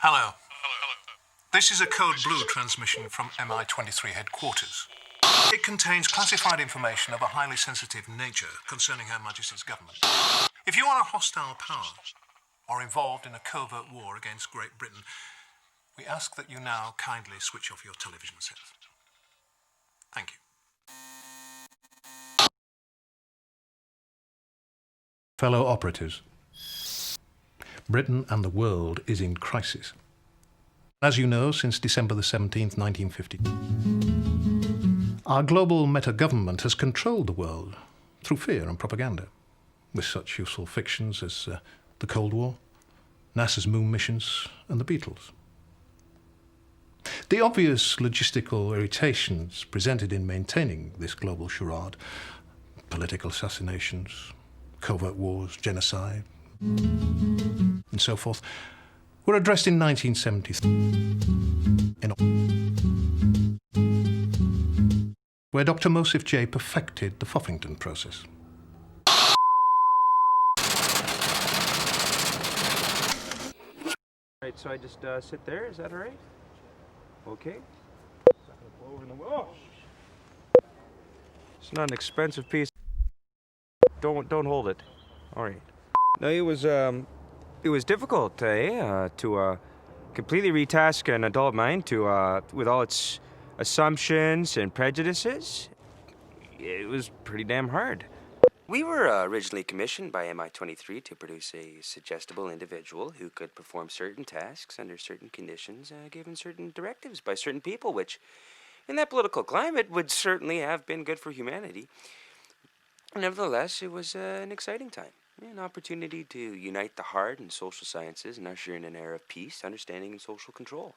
Hello. This is a Code Blue transmission from MI23 headquarters. It contains classified information of a highly sensitive nature concerning Her Majesty's government. If you are a hostile power or involved in a covert war against Great Britain, we ask that you now kindly switch off your television set. Thank you. Fellow operatives, Britain and the world is in crisis. As you know, since December the 17th, 1950, our global meta-government has controlled the world through fear and propaganda, with such useful fictions as the Cold War, NASA's moon missions, and the Beatles. The obvious logistical irritations presented in maintaining this global charade, political assassinations, covert wars, genocide, and so forth, were addressed in 1973, where Dr. Mosif J. perfected the Fluffington process. Right, so I just sit there, is that all right? Okay. It's not an expensive piece. Don't hold it. All right. No, it was difficult, to completely retask an adult mind with all its assumptions and prejudices. It was pretty damn hard. We were originally commissioned by MI23 to produce a suggestible individual who could perform certain tasks under certain conditions, given certain directives by certain people, which, in that political climate, would certainly have been good for humanity. Nevertheless, it was an exciting time, an opportunity to unite the hard and social sciences and usher in an era of peace, understanding, and social control.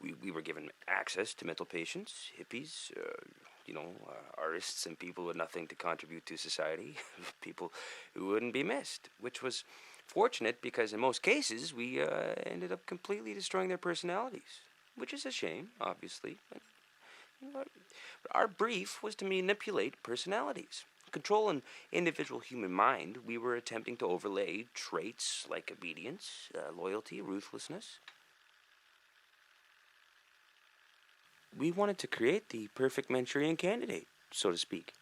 We were given access to mental patients, hippies, artists and people with nothing to contribute to society, people who wouldn't be missed, which was fortunate because in most cases we ended up completely destroying their personalities, which is a shame, obviously. But our brief was to manipulate personalities. Control an individual human mind, we were attempting to overlay traits like obedience, loyalty, ruthlessness. We wanted to create the perfect Manchurian candidate, so to speak.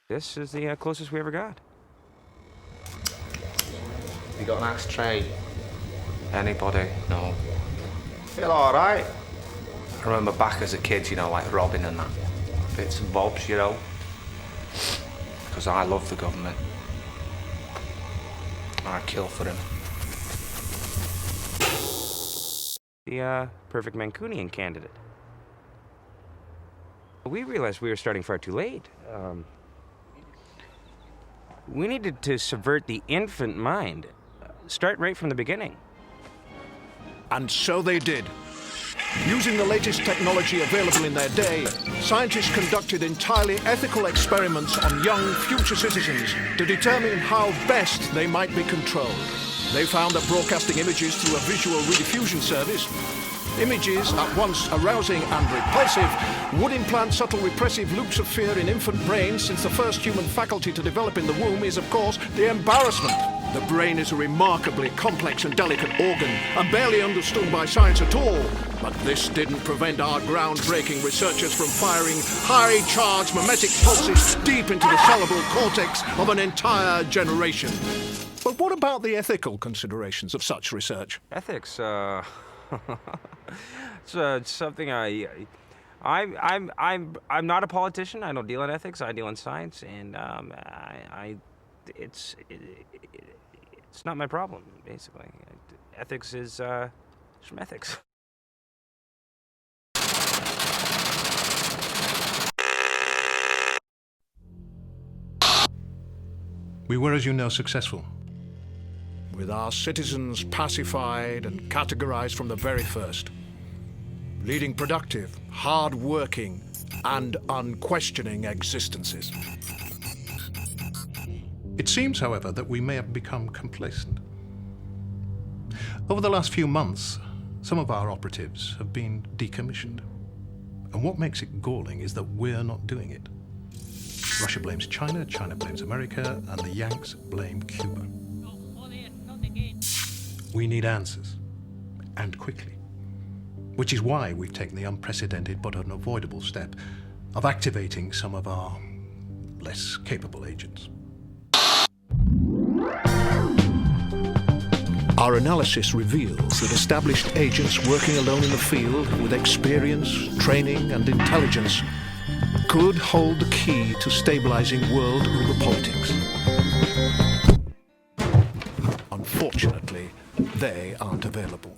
This is the closest we ever got. You got an ashtray? Anybody? No. Feel alright? I remember back as a kid, like robbing and that. Bits and bobs, Because I love the government. I'd kill for him. The perfect Mancunian candidate. We realized we were starting far too late. We needed to subvert the infant mind. Start right from the beginning. And so they did. Using the latest technology available in their day, scientists conducted entirely ethical experiments on young future citizens to determine how best they might be controlled. They found that broadcasting images through a visual rediffusion service, images at once arousing and repulsive, would implant subtle repressive loops of fear in infant brains, since the first human faculty to develop in the womb is, of course, the embarrassment. The brain is a remarkably complex and delicate organ, and barely understood by science at all. But this didn't prevent our groundbreaking researchers from firing high-charged mimetic pulses deep into the cerebral cortex of an entire generation. But what about the ethical considerations of such research? Ethics, it's something I'm not a politician. I don't deal in ethics. I deal in science, and it's not my problem, basically. Ethics is schmethics. We were, as you know, successful. With our citizens pacified and categorized from the very first, leading productive, hard-working, and unquestioning existences. It seems, however, that we may have become complacent. Over the last few months, some of our operatives have been decommissioned. And what makes it galling is that we're not doing it. Russia blames China, China blames America, and the Yanks blame Cuba. We need answers, and quickly. Which is why we've taken the unprecedented but unavoidable step of activating some of our less capable agents. Our analysis reveals that established agents working alone in the field with experience, training and intelligence could hold the key to stabilizing world uberpolitics. Unfortunately, they aren't available.